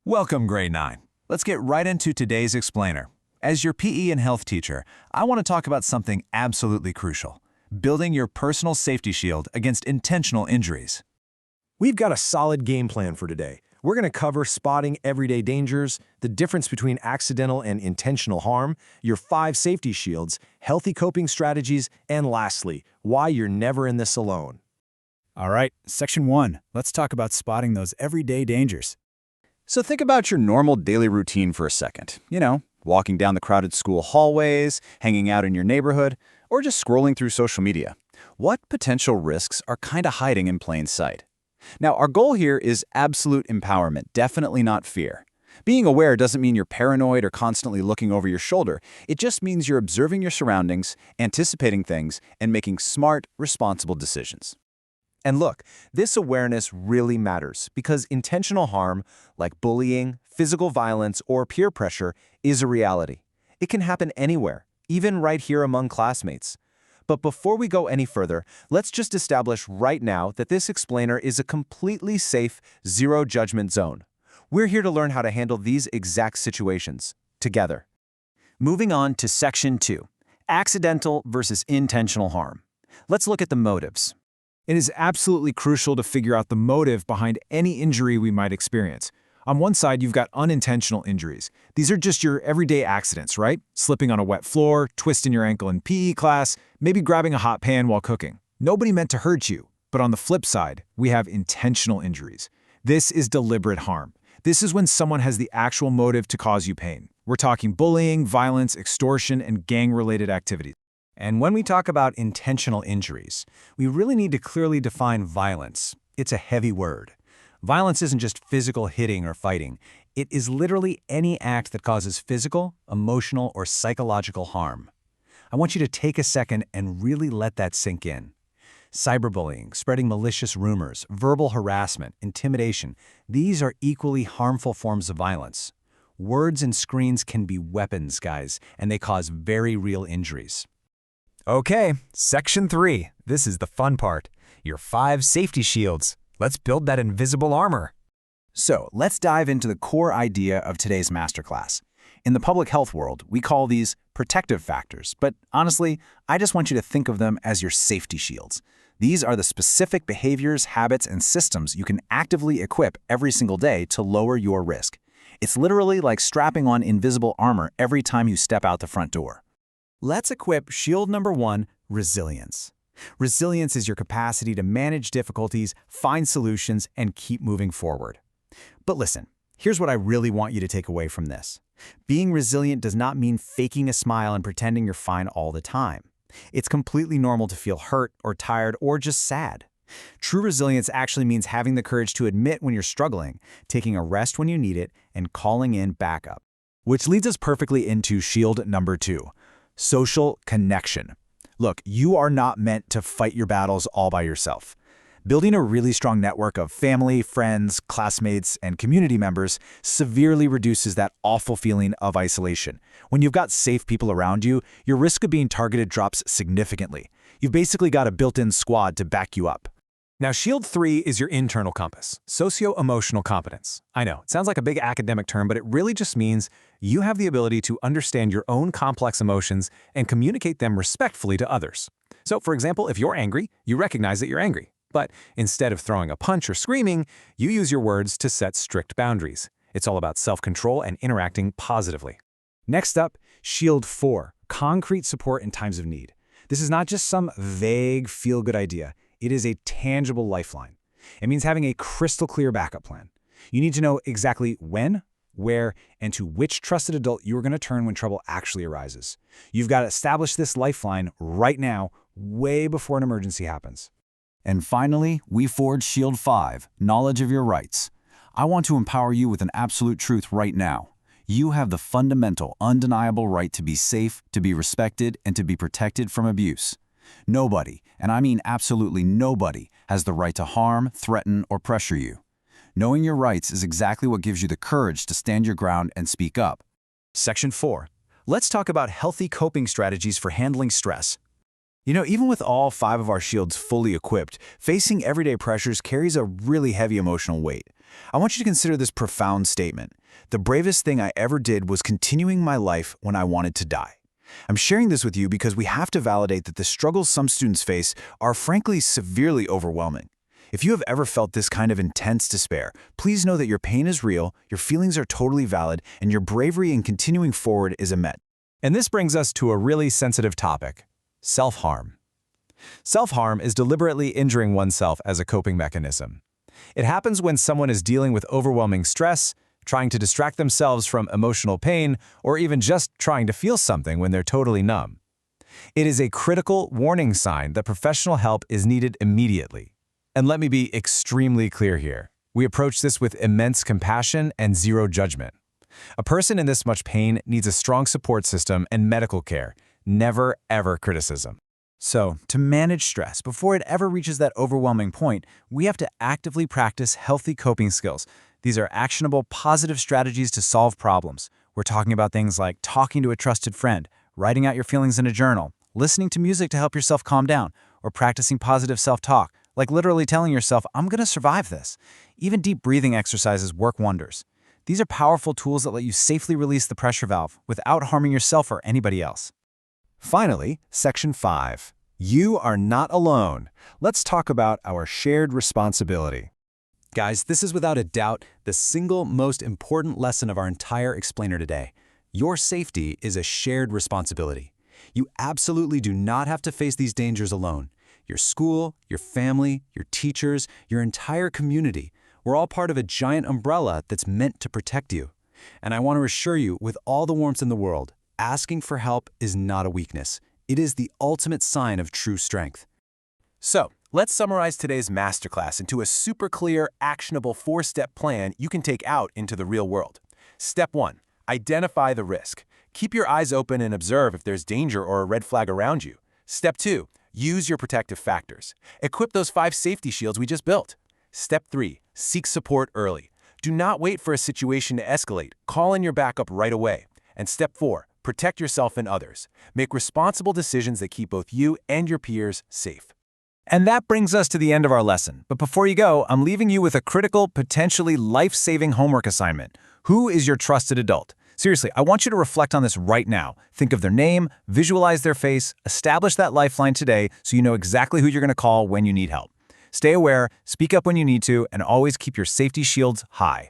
Welcome, Grade 9. Let's get right into today's explainer. As your PE and health teacher, I want to talk about something absolutely crucial: building your personal safety shield against intentional injuries. We've got a solid game plan for today. We're going to cover spotting everyday dangers, the difference between accidental and intentional harm, your 5 safety shields, healthy coping strategies, and lastly, why you're never in this alone. All right, Section 1. Let's talk about spotting those everyday dangers. So think about your normal daily routine for a second. Walking down the crowded school hallways, hanging out in your neighborhood, or just scrolling through social media. What potential risks are kind of hiding in plain sight? Now, our goal here is absolute empowerment, definitely not fear. Being aware doesn't mean you're paranoid or constantly looking over your shoulder. It just means you're observing your surroundings, anticipating things, and making smart, responsible decisions. And look, this awareness really matters because intentional harm, like bullying, physical violence, or peer pressure, is a reality. It can happen anywhere, even right here among classmates. But before we go any further, let's just establish right now that this explainer is a completely safe, zero-judgment zone. We're here to learn how to handle these exact situations, together. Moving on to Section 2, accidental versus intentional harm. Let's look at the motives. It is absolutely crucial to figure out the motive behind any injury we might experience. On one side, you've got unintentional injuries. These are just your everyday accidents, right? Slipping on a wet floor, twisting your ankle in PE class, maybe grabbing a hot pan while cooking. Nobody meant to hurt you. But on the flip side, we have intentional injuries. This is deliberate harm. This is when someone has the actual motive to cause you pain. We're talking bullying, violence, extortion, and gang-related activities. And when we talk about intentional injuries, we really need to clearly define violence. It's a heavy word. Violence isn't just physical hitting or fighting. It is literally any act that causes physical, emotional, or psychological harm. I want you to take a second and really let that sink in. Cyberbullying, spreading malicious rumors, verbal harassment, intimidation, these are equally harmful forms of violence. Words and screens can be weapons, guys, and they cause very real injuries. Okay, Section 3. This is the fun part. Your 5 safety shields. Let's build that invisible armor. So let's dive into the core idea of today's masterclass. In the public health world, we call these protective factors, but honestly, I just want you to think of them as your safety shields. These are the specific behaviors, habits, and systems you can actively equip every single day to lower your risk. It's literally like strapping on invisible armor every time you step out the front door. Let's equip shield number 1, resilience. Resilience is your capacity to manage difficulties, find solutions, and keep moving forward. But listen, here's what I really want you to take away from this. Being resilient does not mean faking a smile and pretending you're fine all the time. It's completely normal to feel hurt or tired or just sad. True resilience actually means having the courage to admit when you're struggling, taking a rest when you need it, and calling in backup. Which leads us perfectly into shield number 2. Social connection. Look, you are not meant to fight your battles all by yourself. Building a really strong network of family, friends, classmates, and community members severely reduces that awful feeling of isolation. When you've got safe people around you, your risk of being targeted drops significantly. You've basically got a built-in squad to back you up. Now, Shield 3 is your internal compass, socio-emotional competence. I know, it sounds like a big academic term, but it really just means you have the ability to understand your own complex emotions and communicate them respectfully to others. So, for example, if you're angry, you recognize that you're angry. But instead of throwing a punch or screaming, you use your words to set strict boundaries. It's all about self-control and interacting positively. Next up, Shield 4, concrete support in times of need. This is not just some vague, feel-good idea. It is a tangible lifeline. It means having a crystal clear backup plan. You need to know exactly when, where, and to which trusted adult you are going to turn when trouble actually arises. You've got to establish this lifeline right now, way before an emergency happens. And finally, we forge Shield 5, knowledge of your rights. I want to empower you with an absolute truth right now. You have the fundamental, undeniable right to be safe, to be respected, and to be protected from abuse. Nobody, and I mean absolutely nobody, has the right to harm, threaten, or pressure you. Knowing your rights is exactly what gives you the courage to stand your ground and speak up. Section 4. Let's talk about healthy coping strategies for handling stress. Even with all 5 of our shields fully equipped, facing everyday pressures carries a really heavy emotional weight. I want you to consider this profound statement. The bravest thing I ever did was continuing my life when I wanted to die. I'm sharing this with you because we have to validate that the struggles some students face are frankly severely overwhelming. If you have ever felt this kind of intense despair, please know that your pain is real, your feelings are totally valid, and your bravery in continuing forward is immense. And this brings us to a really sensitive topic: self-harm. Self-harm is deliberately injuring oneself as a coping mechanism. It happens when someone is dealing with overwhelming stress, trying to distract themselves from emotional pain, or even just trying to feel something when they're totally numb. It is a critical warning sign that professional help is needed immediately. And let me be extremely clear here. We approach this with immense compassion and zero judgment. A person in this much pain needs a strong support system and medical care, never ever criticism. So, to manage stress before it ever reaches that overwhelming point, we have to actively practice healthy coping skills. These are actionable, positive strategies to solve problems. We're talking about things like talking to a trusted friend, writing out your feelings in a journal, listening to music to help yourself calm down, or practicing positive self-talk, like literally telling yourself, "I'm going to survive this." Even deep breathing exercises work wonders. These are powerful tools that let you safely release the pressure valve without harming yourself or anybody else. Finally, Section 5. You are not alone. Let's talk about our shared responsibility. Guys, this is without a doubt the single most important lesson of our entire explainer today. Your safety is a shared responsibility. You absolutely do not have to face these dangers alone. Your school, your family, your teachers, your entire community, we're all part of a giant umbrella that's meant to protect you. And I want to assure you, with all the warmth in the world, asking for help is not a weakness. It is the ultimate sign of true strength. So, let's summarize today's masterclass into a super clear, actionable 4-step plan you can take out into the real world. Step 1. Identify the risk. Keep your eyes open and observe if there's danger or a red flag around you. Step 2. Use your protective factors. Equip those 5 safety shields we just built. Step 3. Seek support early. Do not wait for a situation to escalate. Call in your backup right away. And Step 4. Protect yourself and others. Make responsible decisions that keep both you and your peers safe. And that brings us to the end of our lesson. But before you go, I'm leaving you with a critical, potentially life-saving homework assignment. Who is your trusted adult? Seriously, I want you to reflect on this right now. Think of their name, visualize their face, establish that lifeline today so you know exactly who you're going to call when you need help. Stay aware, speak up when you need to, and always keep your safety shields high.